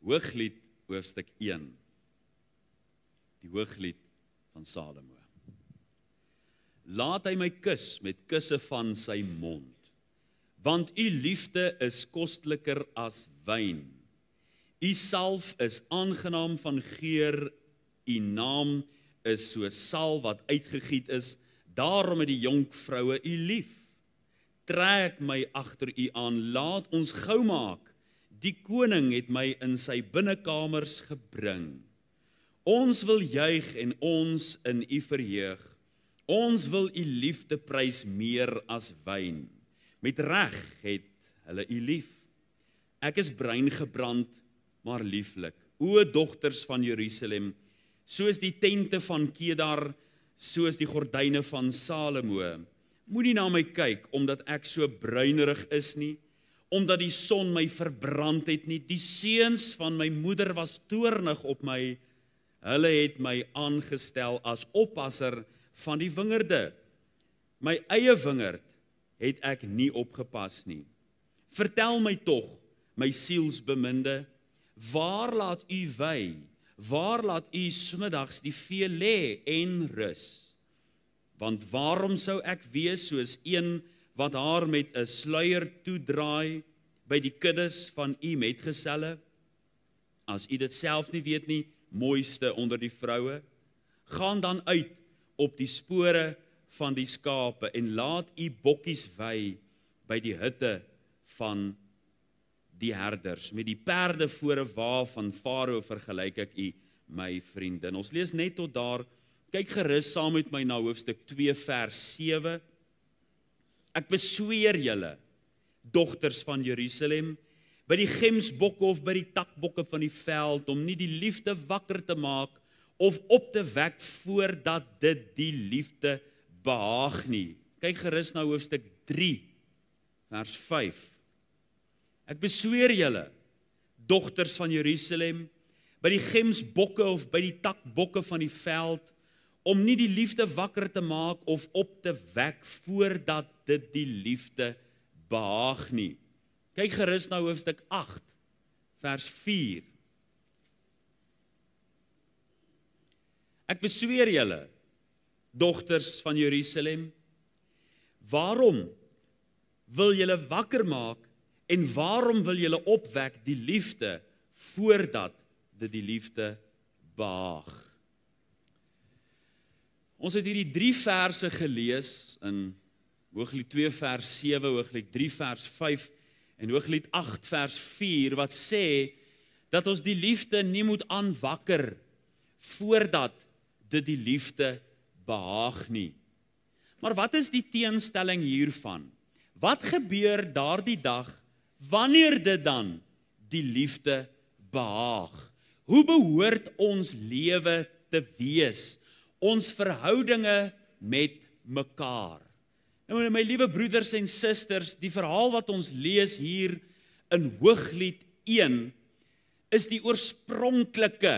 Hooglied hoofstuk 1. Die Hooglied van Salomo. Laat hy my kus met kusse van sy mond, want u liefde is kostliker as wyn. U salf is aangenaam van geur, u naam is so salf wat uitgegiet is, daarom het die jonkvroue u lief. Trek my agter u aan, laat ons gou maak. Die koning het my in sy binnekamers gebring. Ons wil juig en ons in u verheug. Ons wil u liefde prys meer as wyn. Met reg het hulle u lief. Ek is bruin gebrand, maar lieflik. O dogters van Jerusalem, soos die tente van Kedar, soos die gordyne van Salomo. Moenie na my kyk, omdat ek so bruinerig is nie, omdat die son my verbrand het nie. Die seuns van my moeder was toornig op my. Hulle het my aangestel as oppasser van die wingerde. My eie wingerd het ek nie opgepas nie. Vertel my tog, my sielsbeminde, waar laat u wy? Waar laat u smiddags die vee lê en rus? Want waarom sou ek wees soos een wat haar met 'n sluier toedraai by die kuddes van u metgeselle? As u dit self nie weet nie, mooiste onder die vroue, gaan dan uit op die spore van die skape en laat u bokkies wei by die hutte van die herders. Met die perde voor 'n wa van Farao vergelyk ek u, my vriendin. Ons lees net tot daar. Kyk gerus saam met my na hoofstuk 2 vers 7. Ek besweer julle, dogters van Jerusalem, by die gemsbokke of by die takbokke van die veld, om nie die liefde wakker te maak of op te wek voordat dit die liefde behaag nie. Kyk gerus na hoofstuk 3 vers 5. Ek besweer julle, dogters van Jerusalem, by die gemsbokke of by die takbokke van die veld, om nie die liefde wakker te maak of op te wek voordat dit die liefde behaag nie. Kyk gerus na hoofstuk 8, vers 4. Ek besweer julle, dogters van Jerusalem, waarom wil julle wakker maak en waarom wil julle opwek die liefde voordat dit die liefde behaag? Ons het hierdie 3 verse gelees in Hooglied 2 vers 7, Hooglied 3 vers 5 en Hooglied 8 vers 4 wat sê dat ons die liefde nie moet aanwakker voordat dit die liefde behaag nie. Maar wat is die teenstelling hiervan? Wat gebeur daardie dag wanneer dit dan die liefde behaag? Hoe behoort ons lewe te wees? Ons verhoudinge met mekaar. Nou my liewe broeders en susters, die verhaal wat ons lees hier in Hooglied 1 is die oorspronklike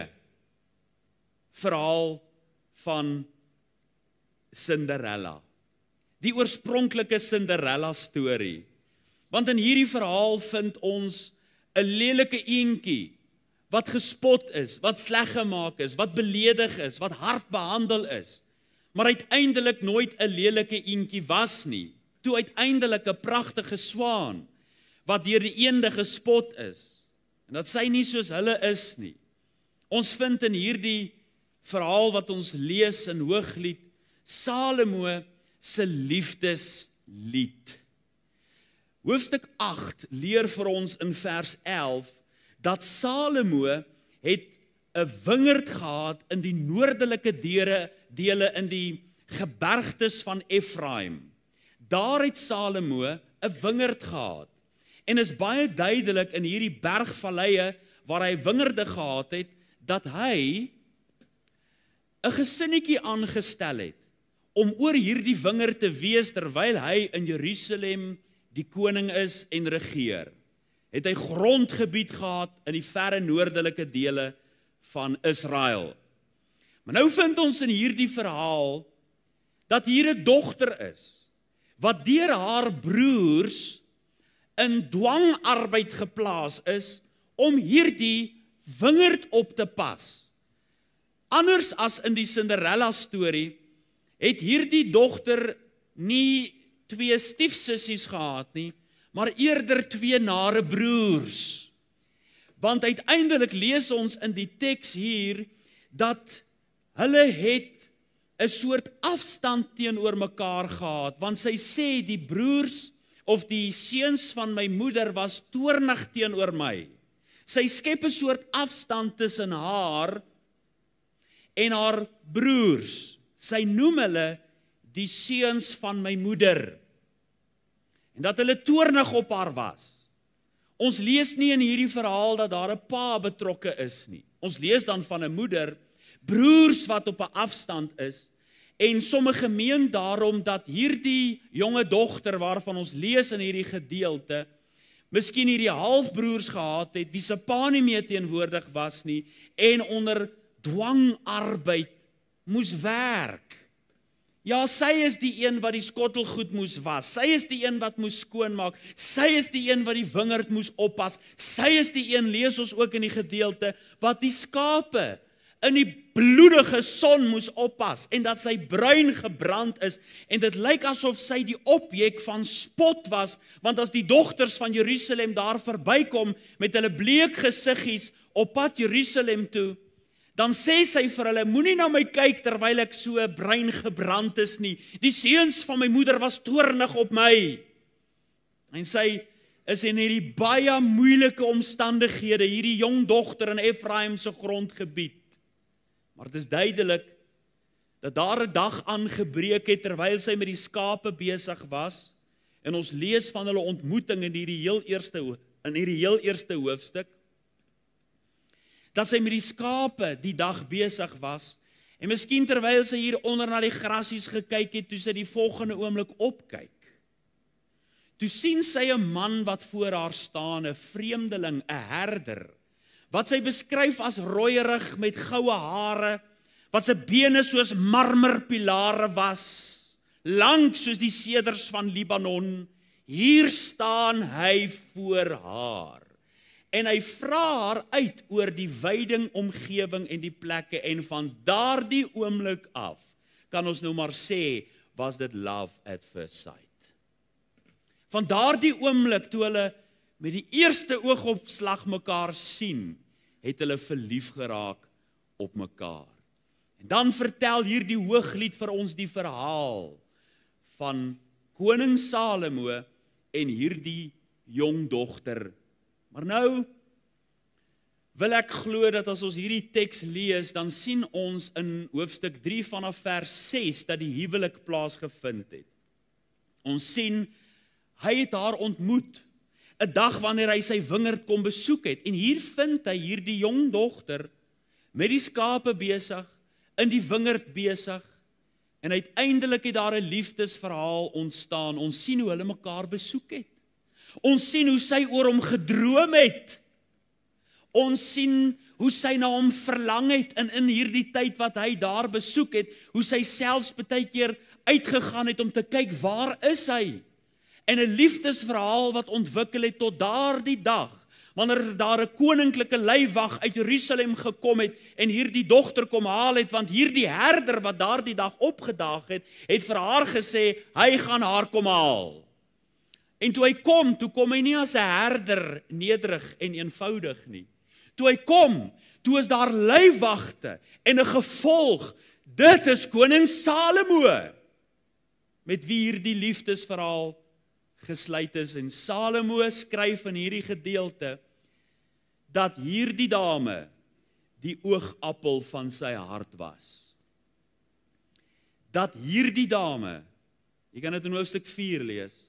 verhaal van Cinderella. Die oorspronklike Cinderella storie. Want in hierdie verhaal vind ons 'n lelike eentjie wat gespot is, wat sleg gemaak is, wat beledig is, wat hard behandel is, maar uiteindelik nooit 'n lelike eentjie was nie, toe uiteindelik 'n pragtige swaan, wat deur die eende gespot is, en dat sy nie soos hulle is nie. Ons vind in hierdie verhaal wat ons lees in Hooglied, Salomo se liefdeslied. Hoofstuk 8 leer vir ons in vers 11, dat Salomo het 'n wingerd gehad in die noordelike dele in die gebergtes van Efraim. Daar het Salomo 'n wingerd gehad. En is baie duidelik in hierdie bergvalleie waar hy wingerde gehad het, dat hy 'n gesinnetjie aangestel het om oor hierdie wingerd te wees terwyl hy in Jerusalem die koning is en regeer. Het hy grondgebied gehad in die verre noordelike dele van Israel. Maar nou vind ons in hierdie verhaal dat hier 'n dogter is wat deur haar broers in dwangarbeid geplaas is om hierdie wingerd op te pas. Anders as in die Cinderella storie, het hierdie dogter nie 2 stiefsissies gehad nie, maar eerder 2 nare broers. Want uiteindelik lees ons in die teks hier, dat hulle het 'n soort afstand teenoor mekaar gehad, want sy sê die broers of die seuns van my moeder was toornig teenoor my. Sy skep 'n soort afstand tussen haar en haar broers. Sy noem hulle die seuns van my moeder. En dat hulle toornig op haar was. Ons lees nie in hierdie verhaal dat daar 'n pa betrokke is nie. Ons lees dan van 'n moeder, broers wat op 'n afstand is, en sommige meen daarom dat hierdie jonge dogter waarvan ons lees in hierdie gedeelte, miskien hierdie halfbroers gehad het, wie se pa nie meer teenwoordig was nie, en onder dwangarbeid moes werk. Ja, sy is die een wat die skottelgoed moes was, sy is die een wat moes skoonmaak, sy is die een wat die wingerd moes oppas, sy is die een, lees ons ook in die gedeelte, wat die skape in die bloedige son moes oppas, en dat sy bruin gebrand is, en dit lyk asof sy die objek van spot was, want as die dogters van Jerusalem daar verbykom, met hulle bleek gesiggies op pad Jerusalem toe, dan sê sy vir hulle, moenie na my kyk terwyl ek so bruin gebrand is nie, die seuns van my moeder was toornig op my. En sy is in hierdie baie moeilike omstandighede, hierdie jong dogter in Efraim se grondgebied. Maar dit is duidelik dat daar 'n dag aangebreek het terwyl sy met die skape besig was, en ons lees van hulle ontmoeting in hierdie heel eerste hoofstuk, dat sy met die skape die dag besig was, en miskien terwyl sy hier onder na die grasies gekyk het, toe sy die volgende oomblik opkyk. Toe sien sy 'n man wat voor haar staan, 'n vreemdeling, 'n herder, wat sy beskryf as rooierig met goue hare, wat sy bene soos marmerpilare was, lank soos die seders van Libanon. Hier staan hy voor haar. En hy vra haar uit oor die weiding, omgewing en die plekke, en van daardie oomblik af, kan ons nou maar sê, was dit love at first sight. Van daardie oomblik, toe hulle met die eerste oogopslag mekaar sien, het hulle verlief geraak op mekaar. En dan vertel hierdie Hooglied vir ons die verhaal van koning Salomo en hierdie jong dogter. Maar nou wil ek glo dat as ons hierdie teks lees, dan sien ons in hoofstuk 3 vanaf vers 6 dat die huwelik plaasgevind het. Ons sien, hy het haar ontmoet, 'n dag wanneer hy sy wingerd kom besoek het, en hier vind hy hierdie jong dogter met die skape besig, in die wingerd besig, en uiteindelik het daar 'n liefdesverhaal ontstaan. Ons sien hoe hulle mekaar besoek het. Ons sien hoe sy oor hom gedroom het. Ons sien hoe sy na hom verlang het, en in hierdie tyd wat hy daar besoek het, hoe sy selfs baie keer uitgegaan het om te kyk, waar is hy? En 'n liefdesverhaal wat ontwikkel het tot daardie dag, wanneer daar 'n koninklike leiwag uit Jerusalem gekom het, en hierdie dogter kom haal het, want hierdie herder wat daardie dag opgedaag het, het vir haar gesê, hy gaan haar kom haal. En toe hy kom, hy nie as 'n herder nederig en eenvoudig nie. Toe hy kom, toe is daar leiwagte en 'n gevolg. Dit is koning Salomo, met wie hierdie liefdesverhaal gesluit is. En Salomo skryf in hierdie gedeelte dat hierdie dame die oogappel van sy hart was. Dat hierdie dame, jy kan dit in hoofstuk 4 lees,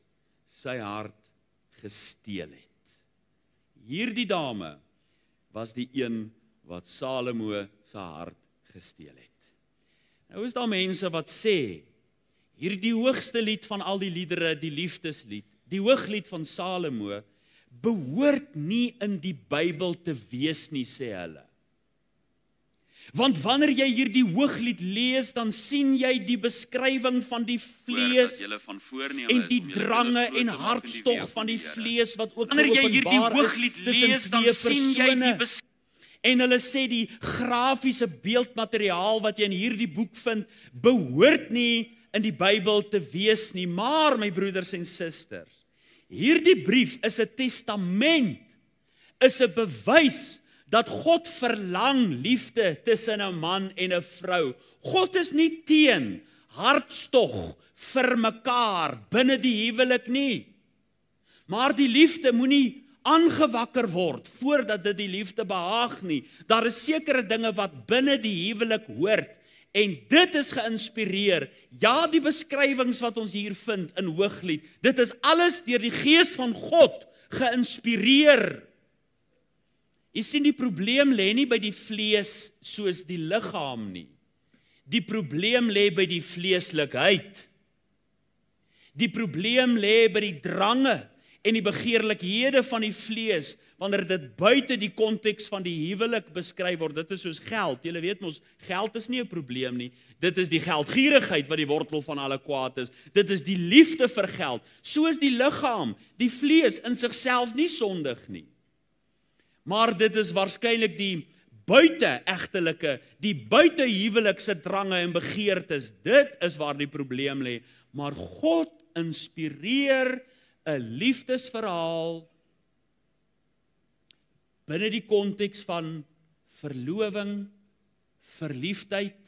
sy hart gesteel het. Hierdie dame was die een wat Salomo sy hart gesteel het. Nou is daar mense wat sê, hierdie hoogste lied van al die liedere, die liefdeslied, die Hooglied van Salomo, behoort nie in die Bybel te wees nie, sê hulle. Want wanneer jy hierdie Hooglied lees, dan sien jy die beskrywing van die vlees en die drange en hartstog van die vlees wat ook wanneer jy hierdie Hooglied lees, dan sien jy die En hulle sê die grafiese beeldmateriaal wat jy in hierdie boek vind, behoort nie in die Bybel te wees nie. Maar my broeders en susters, hierdie brief is 'n testament, is 'n bewys dat God verlang liefde tussen 'n man en 'n vrou. God is nie teen hartstog vir mekaar binne die huwelik nie. Maar die liefde moenie aangewakker word voordat dit die liefde behaag nie. Daar is sekere dinge wat binne die huwelik hoort en dit is geïnspireer. Ja, die beskrywings wat ons hier vind in Hooglied, dit is alles deur die Gees van God geïnspireer. Jy sien, die probleem lê nie by die vlees soos die liggaam nie. Die probleem lê by die vleeslikheid. Die probleem lê by die drange en die begeerlikhede van die vlees, wanneer dit buite die konteks van die huwelik beskryf word. Dit is soos geld. Julle weet mos, geld is nie 'n probleem nie. Dit is die geldgierigheid wat die wortel van alle kwaad is. Dit is die liefde vir geld. So is die liggaam, die vlees in sigself nie sondig nie. Maar dit is waarskynlik die buite-egtelike, die buite-huwelikse drange en begeertes. Dit is waar die probleem lê. Maar God inspireer 'n liefdesverhaal binne die konteks van verloving, verliefdheid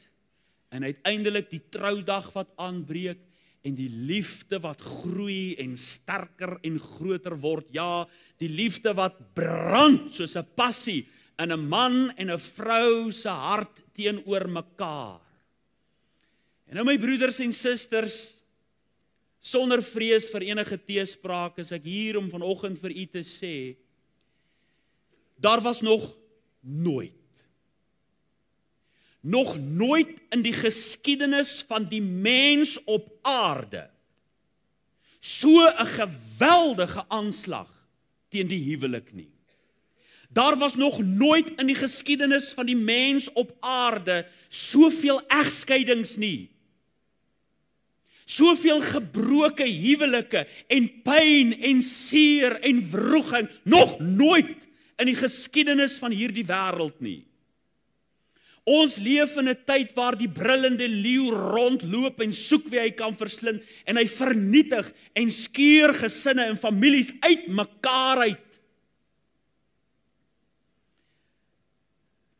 en uiteindelik die troudag wat aanbreek en die liefde wat groei en sterker en groter word. Ja, die liefde wat brand soos 'n passie in 'n man en 'n vrou se hart teenoor mekaar. En nou my broeders en susters, sonder vrees vir enige teespraak is ek hier om vanoggend vir u te sê, daar was nog nooit in die geskiedenis van die mens op aarde so 'n geweldige aanslag teen die huwelik nie. Daar was nog nooit in die geskiedenis van die mens op aarde soveel egskeidings nie. Soveel gebroke huwelike en pyn en seer en wroging, nog nooit in die geskiedenis van hierdie wêreld nie. Ons leef in 'n tyd waar die brullende leeu rondloop en soek wie hy kan verslind en hy vernietig en skeur gesinne en families uit mekaar uit.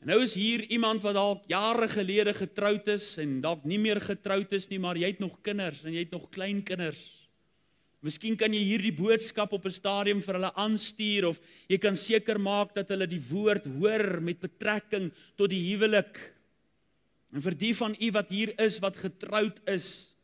En nou is hier iemand wat dalk jare gelede getroud is en dalk nie meer getroud is nie, maar jy het nog kinders en jy het nog kleinkinders. Miskien kan jy hierdie boodskap op 'n stadium vir hulle aanstuur of jy kan seker maak dat hulle die woord hoor met betrekking tot die huwelik. En vir die van u wat hier is, wat getroud is,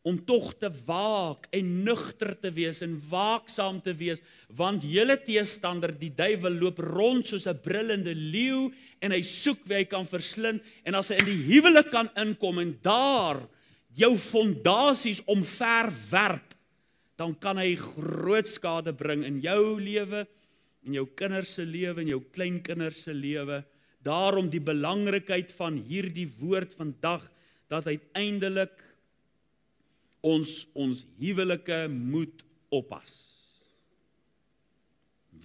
om tog te waak en nugter te wees en waaksaam te wees, want julle teestander, die duiwel, loop rond soos 'n brullende leeu en hy soek wie hy kan verslind, en as hy in die huwelik kan inkom en daar jou fondasies omverwerp, dan kan hy groot skade bring in jou lewe, in jou kinders se lewe, in jou kleinkinders se lewe. Daarom die belangrikheid van hierdie woord vandag, dat uiteindelik ons huwelike moet oppas.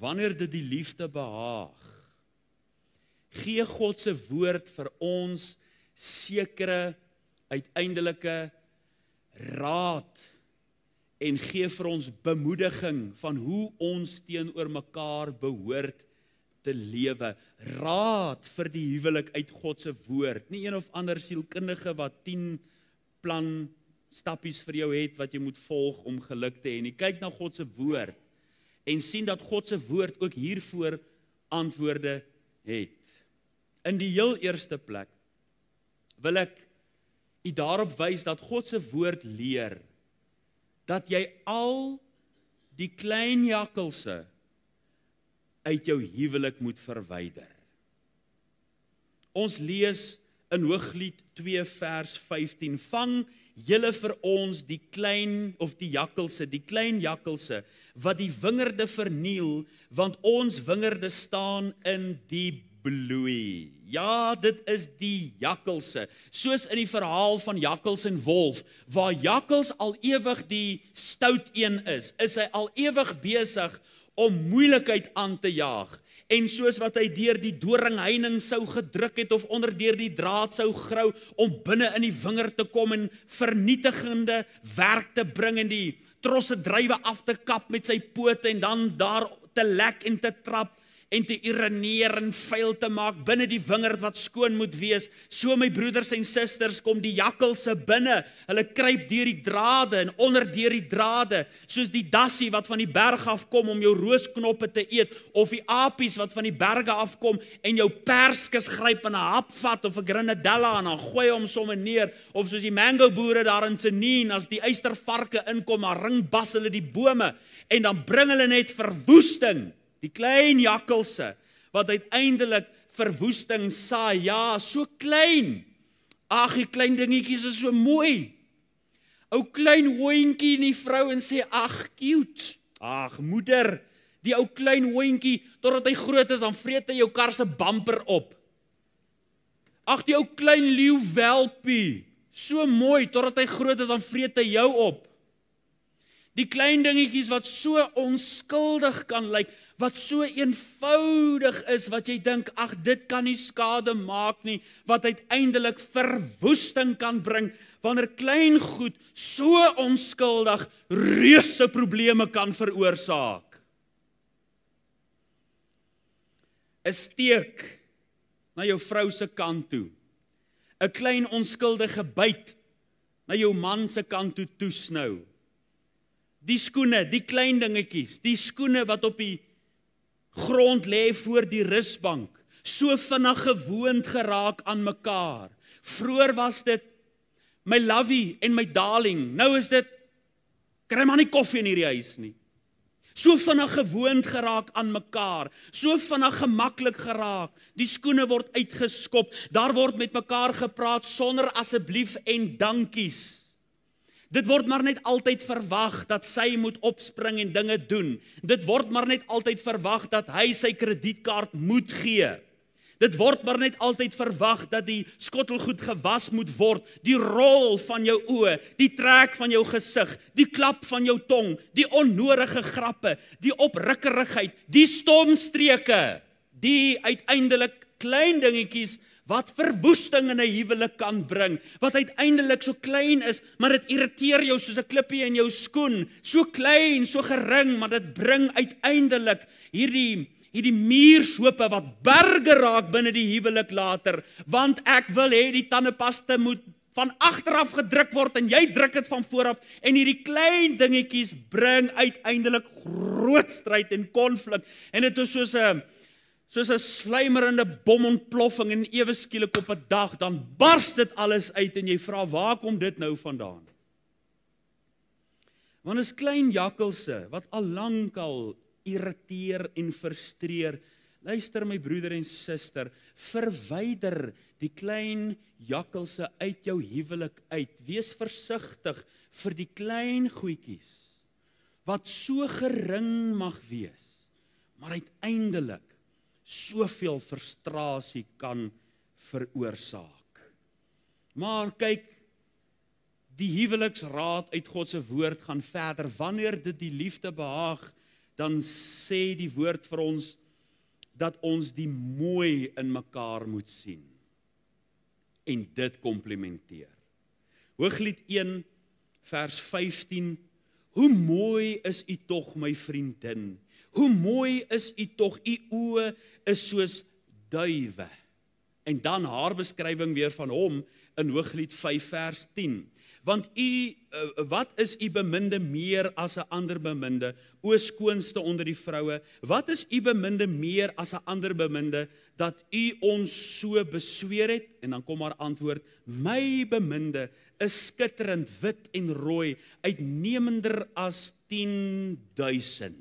Wanneer dit die liefde behaag, gee God se woord vir ons sekere uiteindelike raad en gee vir ons bemoediging van hoe ons teenoor mekaar behoort te lewe. Raad vir die huwelik uit God se woord. Nie een of ander sielkundige wat 10 plan stappies vir jou het wat jy moet volg om geluk te hê nie. Kyk na God se woord en sien dat God se woord ook hiervoor antwoorde het. In die heel eerste plek wil ek u daarop wys dat God se woord leer dat jy al die klein jakkelse uit jou huwelik moet verwyder. Ons lees in Hooglied 2 vers 15, vang julle vir ons die klein jakkelse wat die wingerde verniel, want ons wingerde staan in die bloei. Ja, dit is die jakkelse. Soos in die verhaal van jakkels en wolf, waar jakkels al ewig die stout een is hy al ewig besig om moeilikheid aan te jaag. en soos wat hy deur die doringheining sou gedruk het, of onder deur die draad sou grou, om binne in die vinger te kom en vernietigende werk te bring, en die trosse druiwe af te kap met sy pote, en dan daar te lek en te trap, en te urineer en vuil te maak binne die wingerd wat skoon moet wees. So my broeders en susters, kom die jakkalse binne, hulle kruip deur die drade en onder deur die drade, soos die dassie wat van die berg afkom om jou roosknoppe te eet, of die apies wat van die berge afkom en jou perskes gryp en 'n hap vat, of 'n grenadella, en dan gooi hom sommer neer, of soos die mango boere daar in Senien, as die eystervarke inkom, dan ringbas hulle die bome, en dan bring hulle net verwoesting. Die klein jakkalse, wat uiteindelik verwoesting saai, ja, so klein. Ag, die klein dingetjies is so mooi. Ou klein hoontjie en die vrou en sê, ag, cute. Ag, moeder, die ou klein hoontjie, totdat hy groot is, dan vreet hy jou kar se bumper op. Ag, die ou klein leeuwelpie, so mooi, totdat hy groot is, dan vreet hy jou op. Die klein dingetjies wat so onskuldig kan lyk, wat so eenvoudig is, wat jy dink, ag, dit kan nie skade maak nie, wat uiteindelik verwoesting kan bring, wanneer klein goed so onskuldig reuse probleme kan veroorsaak. 'n Steek na jou vrou se kant toe, 'n klein onskuldige byt na jou man se kant toe toesnou. Die skoene, die klein dingetjies, die skoene wat op die grond lê voor die rusbank, so vinnig gewoond geraak aan mekaar. Vroeër was dit my lovey en my darling, nou is dit kry maar nie koffie in hierdie huis nie. So vinnig gewoond geraak aan mekaar, so vinnig gemaklik geraak, die skoene word uitgeskop, daar word met mekaar gepraat sonder asseblief en dankies. Dit word maar net altyd verwag dat sy moet opspring en dinge doen. Dit word maar net altyd verwag dat hy sy kredietkaart moet gee. Dit word maar net altyd verwag dat die skottelgoed gewas moet word, die rol van jou oë, die trek van jou gesig, die klap van jou tong, die onnodige grappe, die oprukkerigheid, die stomstreke, die uiteindelik klein dingetjies wat verwoesting in 'n huwelik kan bring, wat uiteindelik so klein is, maar dit irriteer jou soos 'n klippie in jou skoen, so klein, so gering, maar dit bring uiteindelik hierdie muurshope wat berge raak binne die huwelik later, want ek wil hê die tandepasta moet van agteraf gedruk word en jy druk dit van vooraf, en hierdie klein dingetjies bring uiteindelik groot stryd en konflik, en dit is soos 'n slymerende bomontploffing, en ewe skielik op 'n dag, dan bars dit alles uit, en jy vra, waar kom dit nou vandaan? Want is klein jakkalse, wat al lankal irriteer en frustreer. Luister my broeder en suster, verwyder die klein jakkalse uit jou huwelik uit. Wees versigtig vir die klein goedjies, wat so gering mag wees, maar uiteindelik soveel frustrasie kan veroorsaak. Maar kyk, die huweliksraad uit God se woord gaan verder. Wanneer dit die liefde behaag, dan sê die woord vir ons dat ons die mooi in mekaar moet sien en dit komplimenteer. Hooglied 1 vers 15: Hoe mooi is u tog, my vriendin? Hoe mooi is u tog? U oë is soos duwe. En dan haar beskrywing weer van hom in Hooglied 5 vers 10. Want wat is u beminde meer as 'n ander beminde, o skoonste onder die vroue? Wat is u beminde meer as 'n ander beminde, dat u ons so besweer het? En dan kom haar antwoord: my beminde is skitterend wit en rooi, uitnemender as 10.000.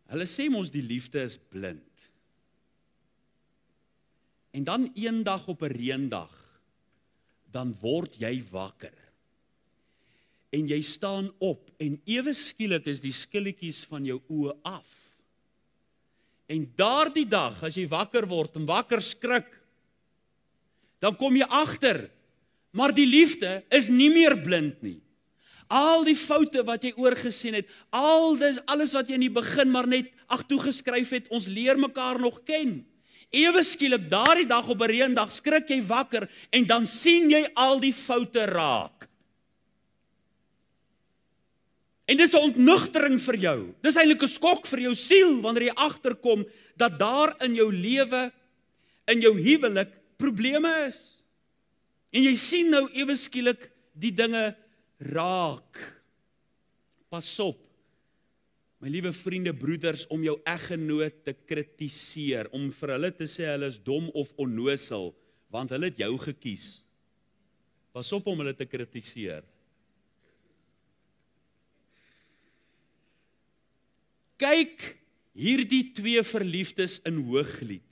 Hulle sê mos die liefde is blind. En dan eendag op 'n reendag, dan word jy wakker. En jy staan op en ewe skielik is die skilletjies van jou oë af. En daardie dag, as jy wakker word en wakker skrik, dan kom jy agter, maar die liefde is nie meer blind nie. Al die foute wat jy oorgesien het, alles wat jy in die begin maar net toegeskryf het, ons leer mekaar nog ken. Ewe skielik daardie dag op 'n reëndag skrik jy wakker en dan sien jy al die foute raak. En dis 'n ontnugtering vir jou. Dis eintlik 'n skok vir jou siel wanneer jy agterkom dat daar in jou lewe, in jou huwelik probleme is. En jy sien nou ewe skielik die dinge raak. Pas op, my liewe vriende, broeders, om jou eggenoot te kritiseer, om vir hulle te sê hulle is dom of onnosel, want hulle het jou gekies. Pas op om hulle te kritiseer. Kyk hierdie twee verliefdes in Hooglied.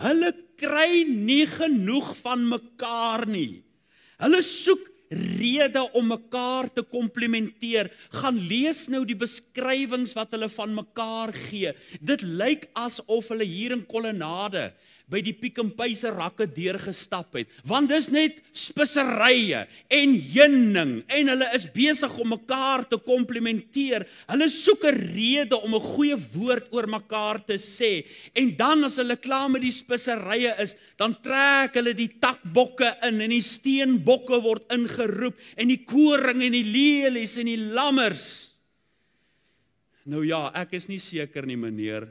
Hulle kry nie genoeg van mekaar nie. Hulle soek rede om mekaar te komplimenteer. Gaan lees nou die beskrywings wat hulle van mekaar gee. Dit lyk asof hulle hier in Kolonnade by die Pick n Pay se rakke deurgestap het, want dis net speserye en heuning en hulle is besig om mekaar te komplimenteer. Hulle soek 'n rede om 'n goeie woord oor mekaar te sê. En dan as hulle klaar met die speserye is, dan trek hulle die takbokke in en die steenbokke word ingeroep en die koring en die lelies en die lammers. Nou ja, ek is nie seker nie, meneer.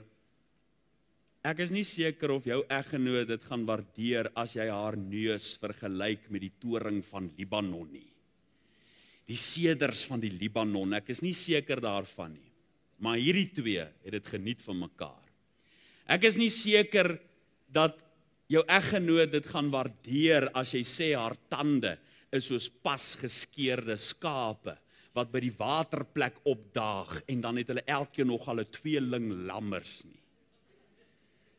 Ek is nie seker of jou eggenoot dit gaan waardeer as jy haar neus vergelyk met die toring van Libanon nie. Die seders van die Libanon, ek is nie seker daarvan nie. Maar hierdie twee het dit geniet van mekaar. Ek is nie seker dat jou eggenoot dit gaan waardeer as jy sê haar tande is soos pas geskeerde skape wat by die waterplek opdaag en dan het hulle elkeen nog al 'n tweeling lammers nie.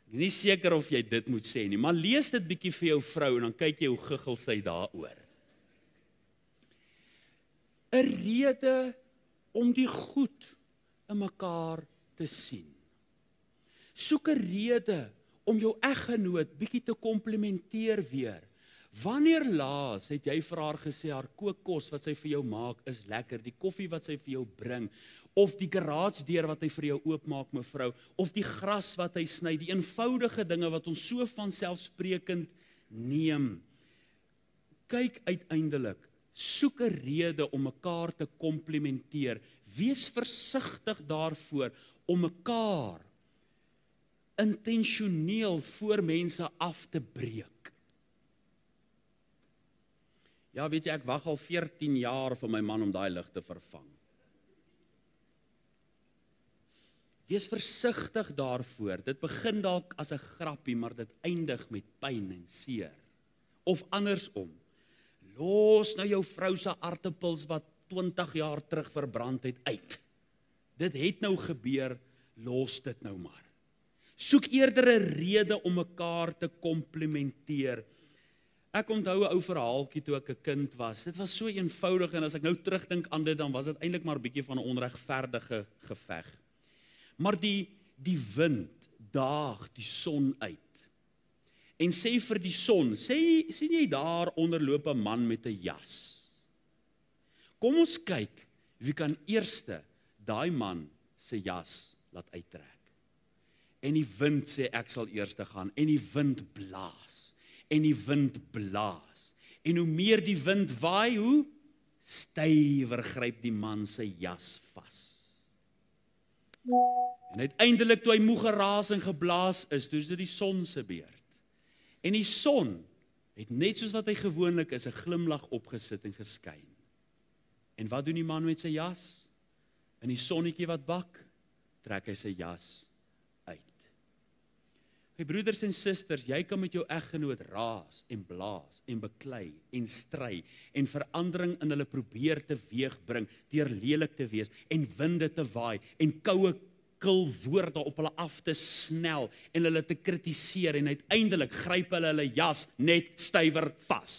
Ek is nie seker of jy dit moet sê nie, maar lees dit bietjie vir jou vrou en dan kyk jy hoe giggel sy daaroor. 'n Rede om die goed in mekaar te sien. Soek 'n rede om jou eggenoot bietjie te komplimenteer weer. Wanneer laas het jy vir haar gesê haar kookkos wat sy vir jou maak is lekker, die koffie wat sy vir jou bring, of die garagedeur wat hy vir jou oopmaak, mevrou, of die gras wat hy sny, die eenvoudige dinge wat ons so vanselfsprekend neem. Kyk uiteindelik, soek 'n rede om mekaar te komplimenteer. Wees versigtig daarvoor om mekaar intentioneel voor mense af te breek. Ja, weet jy, ek wag al 14 jaar vir my man om daai lig te vervang. Wees versigtig daarvoor. Dit begin dalk as 'n grappie, maar dit eindig met pyn en seer. Of andersom. Los nou jou vrou se aartappels wat 20 jaar terug verbrand het uit. Dit het nou gebeur, los dit nou maar. Soek eerder 'n rede om mekaar te komplimenteer. Ek onthou 'n ou verhaaltjie toe ek 'n kind was. Dit was so eenvoudig en as ek nou terugdink aan dit, dan was dit eintlik maar 'n bietjie van 'n onregverdige geveg. Maar die wind daag die son uit. En sê vir die son, sien jy daar onderloop 'n man met 'n jas. Kom ons kyk, wie kan eerste daai man se jas laat uittrek. En die wind sê ek sal eerste gaan, en die wind blaas, en die wind blaas. En hoe meer die wind waai, hoe stywer gryp die man sy jas vas. En uiteindelik toe hy moeg geraas en geblaas is, toe is dit die son se beurt. En die son het net soos wat hy gewoonlik is, 'n glimlag opgesit en geskyn. En wat doen die man met sy jas? In die sonnetjie wat bak, trek hy sy jas uit. My broeders en susters, jy kan met jou eggenoot raas en blaas en beklei en stry en verandering in hulle probeer teweegbring deur lelik te wees en winde te waai en koue kil woorde op hulle af te snel en hulle te kritiseer en uiteindelik gryp hulle jas net stywer vas.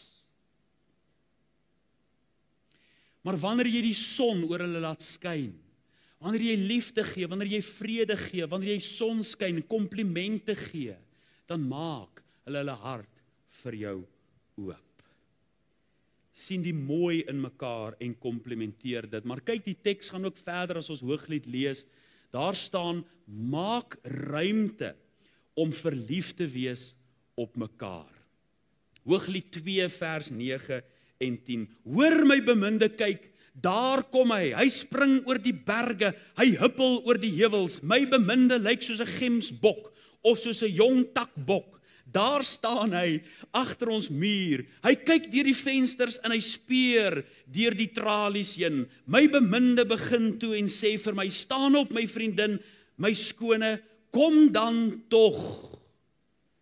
Maar wanneer jy die son oor hulle laat skyn, wanneer jy liefde gee, wanneer jy vrede gee, wanneer jy sonskyn, komplimente gee, dan maak hulle hart vir jou oop. sien die mooi in mekaar en komplementeer dit. Maar kyk, die teks gaan ook verder as ons Hooglied lees. Daar staan, maak ruimte om verlief te wees op mekaar. Hooglied 2 vers 9 en 10. Hoor my beminde, kyk, daar kom hy spring oor die berge, hy huppel oor die heuwels. My beminde lyk soos 'n gemsbok of soos 'n jong takbok. Daar staan hy agter ons muur. Hy kyk deur die vensters en hy speer deur die tralies heen. My beminde begin toe en sê vir my, staan op my vriendin, my skone, kom dan tog.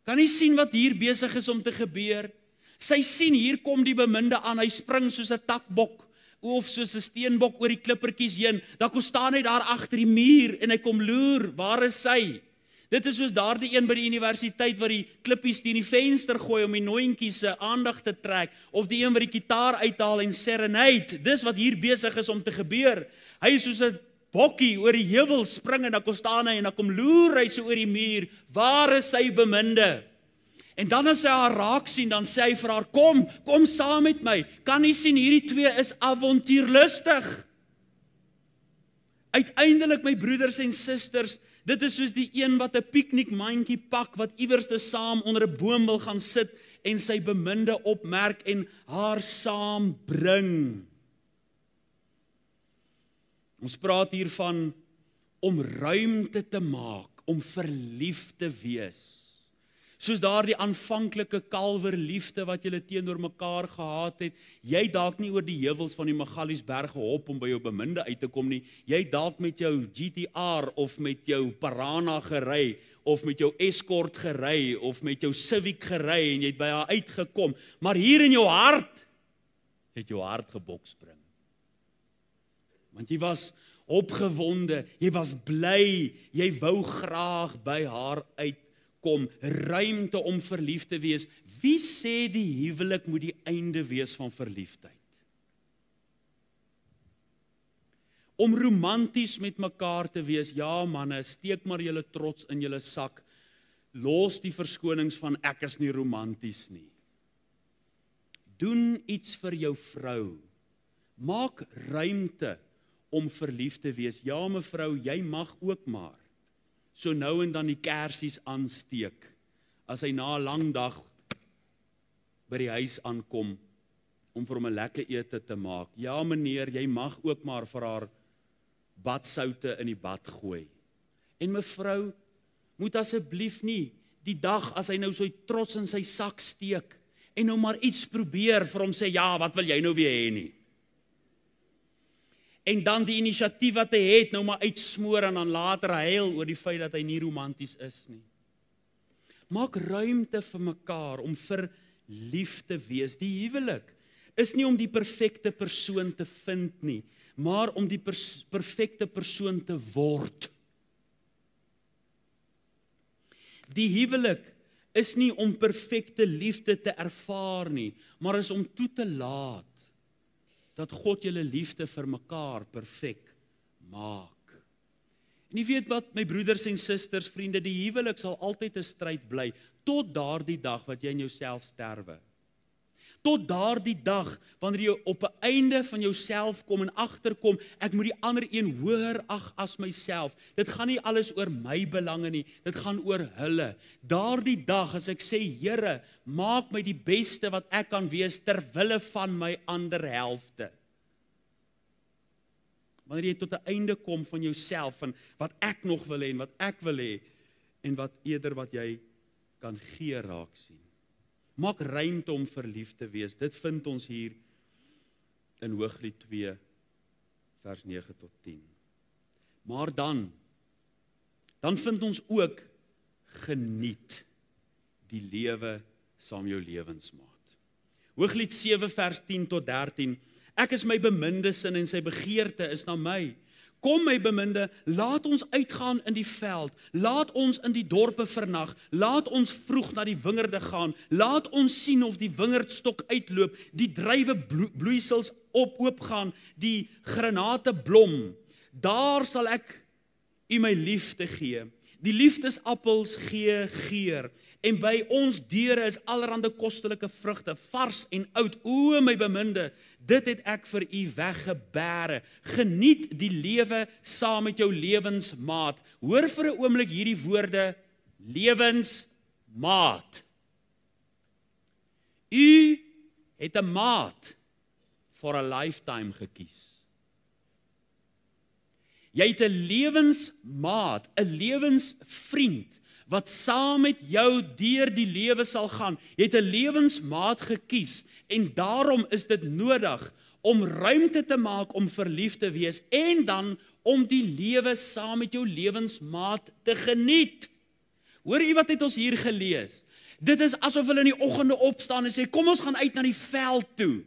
Kan jy sien wat hier besig is om te gebeur? Sy sien, hier kom die beminde aan, hy spring soos 'n takbok, of soos 'n steenbok oor die klippertjies heen. Dan staan hy daar agter die muur en hy kom loer, waar is sy? Dit is soos daardie een by die universiteit wat die klippies teen die venster gooi om die noontjies se aandag te trek, of die een wat die gitaar uithaal en serenade. Dis wat hier besig is om te gebeur. Hy is soos 'n bokkie oor die heuwel spring en dan staan hy en dan kom loer hy so oor die muur. Waar is sy beminde? En dan as hy haar raak sien, dan sê hy vir haar, kom saam met my. Kan jy sien, hierdie twee is avontuurlustig. Uiteindelik, my broeders en susters, dit is soos die een wat 'n piknikmandjie pak, wat iewers te saam onder 'n boom wil gaan sit en sy beminde opmerk en haar saambring. Ons praat hiervan om ruimte te maak, om verlief te wees. Soos daardie aanvanklike kalverliefde wat julle teenoor mekaar gehad het, jy dalk nie oor die heuwels van die Magaliesberge hop om by jou beminde uit te kom nie, jy dalk met jou GTR of met jou Parana gery, of met jou Escort gery, of met jou Civic gery en jy het by haar uitgekom, maar hier in jou hart, het jou hart gebokspring. Want jy was opgewonde, jy was bly, jy wou graag by haar uitkom, ruimte om verlief te wees. Wie sê die huwelik moet die einde wees van verliefdheid? Om romanties met mekaar te wees, ja manne, steek maar julle trots in julle sak, los die verskonings van ek is nie romanties nie. Doen iets vir jou vrou, maak ruimte om verlief te wees. Ja mevrou, jy mag ook maar so nou en dan die kersies aansteek, as hy na 'n lang dag by die huis aankom, om vir hom 'n lekker ete te maak. Ja meneer, jy mag ook maar vir haar badsoute in die bad gooi. En mevrou, moet asseblief nie die dag as hy nou so trots in sy sak steek, en nou maar iets probeer vir hom sê, ja, wat wil jy nou weer hê nie? En dan die inisiatief wat hy het, nou maar uitsmoor en dan later huil oor die feit dat hy nie romanties is nie. Maak ruimte vir mekaar om verlief te wees. Die huwelik is nie om die perfekte persoon te vind nie, maar om die perfekte persoon te word. Die huwelik is nie om perfekte liefde te ervaar nie, maar is om toe te laat dat God julle liefde vir mekaar perfek maak. En jy weet wat, my broeders en susters, vriende, die huwelik sal altyd 'n stryd bly, tot daardie dag wat jy in jouself sterwe. Tot daardie dag, wanneer jy op 'n einde van jouself kom en agterkom, ek moet die ander een hoër ag as myself. Dit gaan nie alles oor my belange nie, dit gaan oor hulle. Daardie dag, as ek sê, Here, maak my die beste wat ek kan wees, ter wille van my ander helfte. Wanneer jy tot 'n einde kom van jouself, van wat ek nog wil hê, en wat ek wil hê, en wat eerder wat jy kan gee raak sien. Maak ruimte om verlief te wees. Dit vind ons hier in Hooglied 2, vers 9 tot 10. Maar dan vind ons ook geniet die lewe saam jou lewensmaat. Hooglied 7, vers 10 tot 13. Ek is my beminde sin en sy begeerte is na my. Kom my beminde, laat ons uitgaan in die veld, laat ons in die dorpe vernag, laat ons vroeg na die wingerde gaan, laat ons sien of die wingerdstok uitloop, die druiwe bloeisels oopgaan, die granate blom. Daar sal ek u my liefde gee. Die liefdesappels gee geur. En by ons deure is allerhande kostelike vrugte, vars en oud. O my beminde, dit het ek vir u weggebere. Geniet die lewe saam met jou lewensmaat. Hoor vir 'n oomblik hierdie woorde, lewensmaat. U het 'n maat for a lifetime gekies. Jy het 'n lewensmaat, 'n lewensvriend, wat saam met jou deur die lewe sal gaan. Jy het 'n lewensmaat gekies, en daarom is dit nodig om ruimte te maak om verlief te wees, en dan om die lewe saam met jou lewensmaat te geniet. Hoor jy wat het ons hier gelees? Dit is asof hulle in die oggende opstaan en sê, kom ons gaan uit na die veld toe.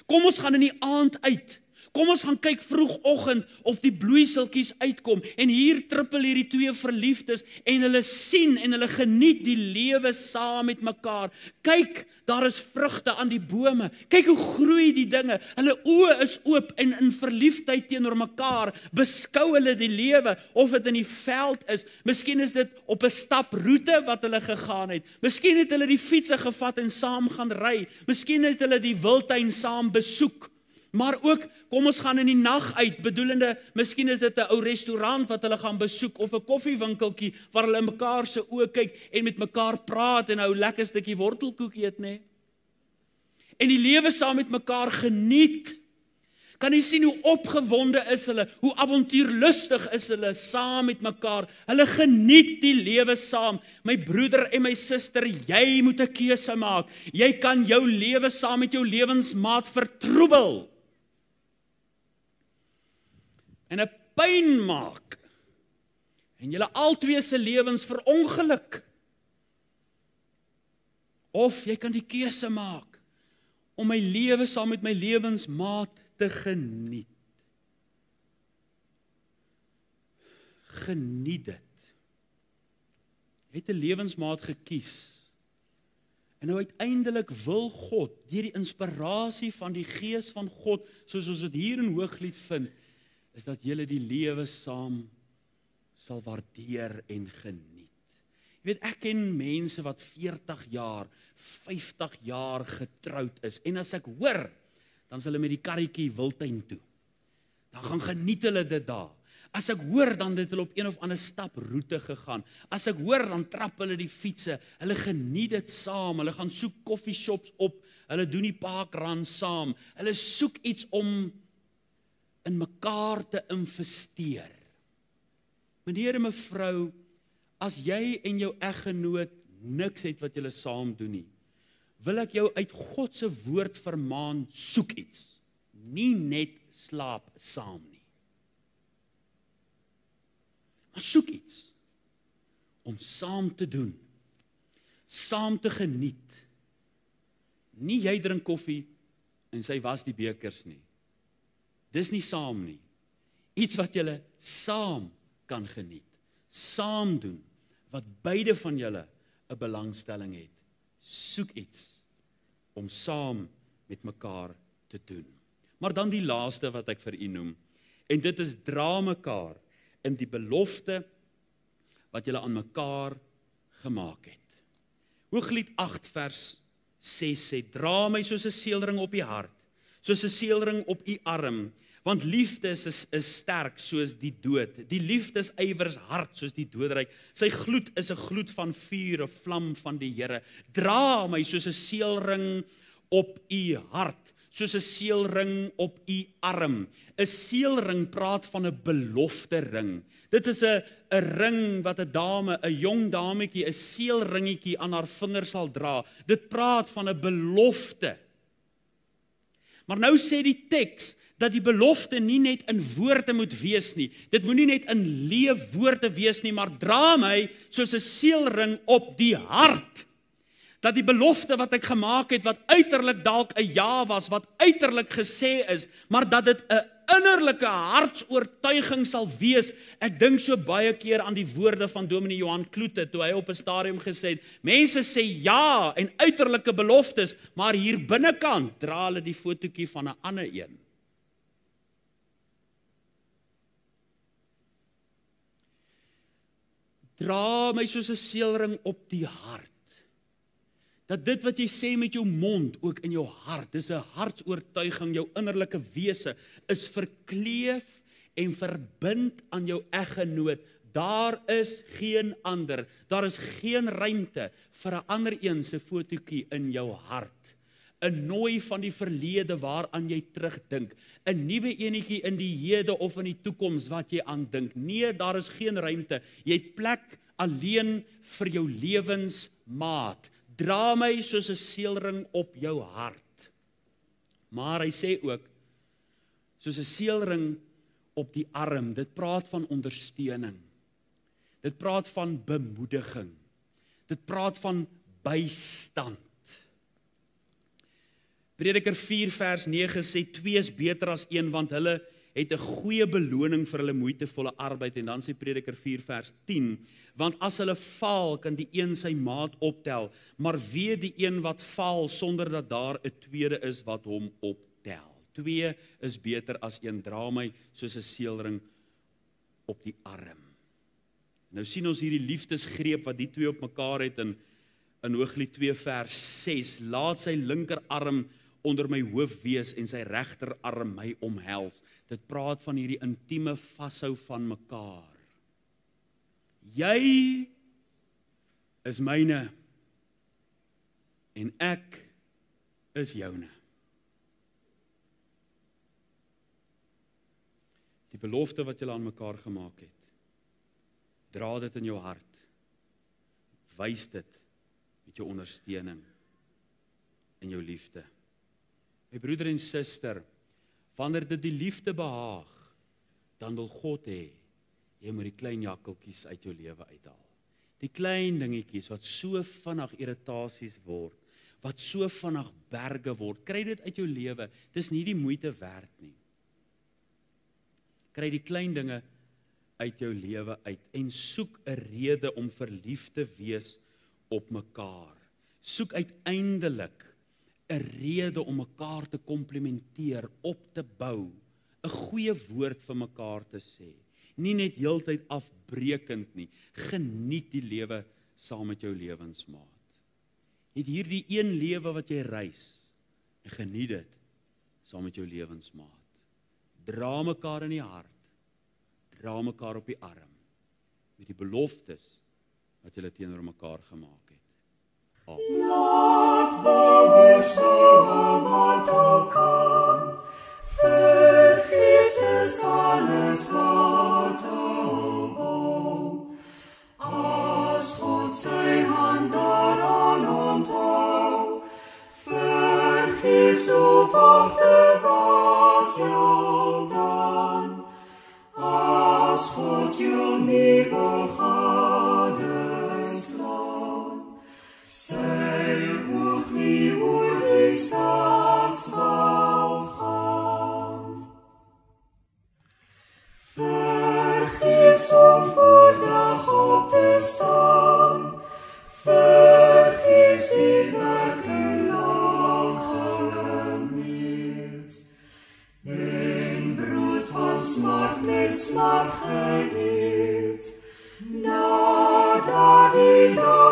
Kom ons gaan in die aand uit. Kom ons gaan kyk vroegoggend of die bloeiseltjies uitkom. En hier trippel hierdie twee verliefdes en hulle sien en hulle geniet die lewe saam met mekaar. Kyk, daar is vrugte aan die bome. Kyk hoe groei die dinge. Hulle oë is oop en in verliefdheid teenoor mekaar beskou hulle die lewe, of dit in die veld is. Miskien is dit op 'n staproete wat hulle gegaan het. Miskien het hulle die fietsse gevat en saam gaan ry. Miskien het hulle die wildtuin saam besoek. Maar ook, kom ons gaan in die nag uit, bedoelende, miskien is dit 'n ou restaurant wat hulle gaan besoek, of 'n koffiewinkeltjie, waar hulle in mekaar se oë kyk, en met mekaar praat, en 'n ou lekker stukkie wortelkoek eet, nê? En die lewe saam met mekaar geniet. Kan jy sien hoe opgewonde is hulle, hoe avontuurlustig is hulle saam met mekaar. Hulle geniet die lewe saam. My broeder en my suster, jy moet 'n keuse maak. Jy kan jou lewe saam met jou lewensmaat vertroebel en 'n pyn maak, en julle albei se lewens verongeluk. Of jy kan die keuse maak om my lewe saam met my lewensmaat te geniet. Geniet dit. Jy het 'n lewensmaat gekies. En nou uiteindelik wil God, deur die inspirasie van die Gees van God, soos ons dit hier in Hooglied vind, is dat julle die lewe saam sal waardeer en geniet. Jy weet, ek ken mense wat 40 jaar, 50 jaar getroud is, en as ek hoor, dan is hulle met die karretjie wildtuin toe. Dan gaan geniet hulle dit daar. As ek hoor, dan het hulle op een of ander staproete gegaan. As ek hoor, dan trap hulle die fietsse. Hulle geniet dit saam. Hulle gaan soek koffieshops op. Hulle doen die parkrun saam. Hulle soek iets om in mekaar te investeer. Meneer en mevrou, as jy en jou eggenoot niks het wat julle saam doen nie, wil ek jou uit God se woord vermaan, soek iets. Nie net slaap saam nie. Maar soek iets om saam te doen, saam te geniet. Nie jy drink koffie en sy was die bekers nie. Dis nie saam nie. Iets wat julle saam kan geniet, saam doen, wat beide van julle 'n belangstelling het. Soek iets om saam met mekaar te doen. Maar dan die laaste wat ek vir u noem, en dit is dra mekaar in die belofte wat julle aan mekaar gemaak het. Hooglied 8 vers 6 sê, dra my soos 'n seelring op die hart, soos 'n seelring op u arm, want liefde is sterk soos die dood. Die liefde is ywers hard soos die doodryk. Sy gloed is 'n gloed van vuur, 'n vlam van die Here. Dra my soos 'n seelring op u hart, soos 'n seelring op u arm. 'n Seelring praat van 'n belofte ring. Dit is 'n ring wat 'n dame, 'n jong dametjie, 'n seelringetjie aan haar vinger sal dra. Dit praat van 'n belofte. Maar nou sê die teks dat die belofte nie net in woorde moet wees nie. Dit moet nie net in leefwoorde wees nie, maar dra my soos 'n seelring op die hart. Dat die belofte wat ek gemaak het, wat uiterlik dalk 'n ja was, wat uiterlik gesê is, maar dat dit 'n innerlike hartsoortuiging sal wees. Ek dink so baie keer aan die woorde van Dominee Johan Kloete, toe hy op 'n stadium gesê het, mense sê ja en uiterlike beloftes, maar hier binnekant dra hulle die fotootjie van 'n ander een. Dra my soos 'n seelring op die hart. Dat dit wat jy sê met jou mond, ook in jou hart, dis 'n hartsoortuiging, jou innerlike wese, is verkleef en verbind aan jou eggenoot. Daar is geen ander, daar is geen ruimte vir 'n ander een se fotootjie in jou hart. 'n Nooi van die verlede waaraan jy terugdink, 'n nuwe enetjie in die hede of in die toekoms wat jy aan dink. Nee, daar is geen ruimte. Jy het plek alleen vir jou lewensmaat. Dra my soos 'n seelring op jou hart. Maar hy sê ook, soos 'n seelring op die arm. Dit praat van ondersteuning. Dit praat van bemoediging. Dit praat van bystand. Prediker 4 vers 9 sê, 2 is beter as 1, want hulle het 'n goeie beloning vir hulle moeitevolle arbeid. En dan sê Prediker 4 vers 10, want as hulle faal, kan die een sy maat optel, maar wee die een wat faal, sonder dat daar 'n tweede is wat hom optel. 2 is beter as 1, dra my soos 'n seelring op die arm. Nou sien ons hierdie liefdesgreep wat die twee op mekaar het in Hooglied 2 vers 6, laat sy linkerarm onder my hoof wees en sy regterarm my omhels. Dit praat van hierdie intieme vashou van mekaar. Jy is myne en ek is joune. Die belofte wat julle aan mekaar gemaak het, dra dit in jou hart, wys dit met jou ondersteuning en jou liefde. My broeder en suster, wanneer dit die liefde behaag, dan wil God hê, jy moet die klein jakkeltjies uit jou lewe uithaal. Die klein dingetjies wat so vinnig irritasies word, wat so vinnig berge word, kry dit uit jou lewe, dis nie die moeite werd nie. Kry die klein dinge uit jou lewe uit en soek 'n rede om verlief te wees op mekaar. Soek uiteindelik 'n rede om mekaar te komplimenteer, op te bou, 'n goeie woord vir mekaar te sê. Nie net heeltyd afbreekend nie. Geniet die lewe saam met jou lewensmaat. Het hierdie een lewe wat jy reis en geniet dit saam met jou lewensmaat. Dra mekaar in die hart, dra mekaar op die arm, met die beloftes wat julle teenoor mekaar gemaak het. Amen. Laat bouwers so wat al kan, vergeet is alles wat al bou. As God sy hand daaraan onthou, vergeet so wachte wat jou dan. As God jou nie wil gadeslaan, sy oog nie oor die staatswal gaan. Vergeefs om voordag op te staan, vergeefs die werk u lang gemeet, en brood van smart met smart geëet, nadat die dag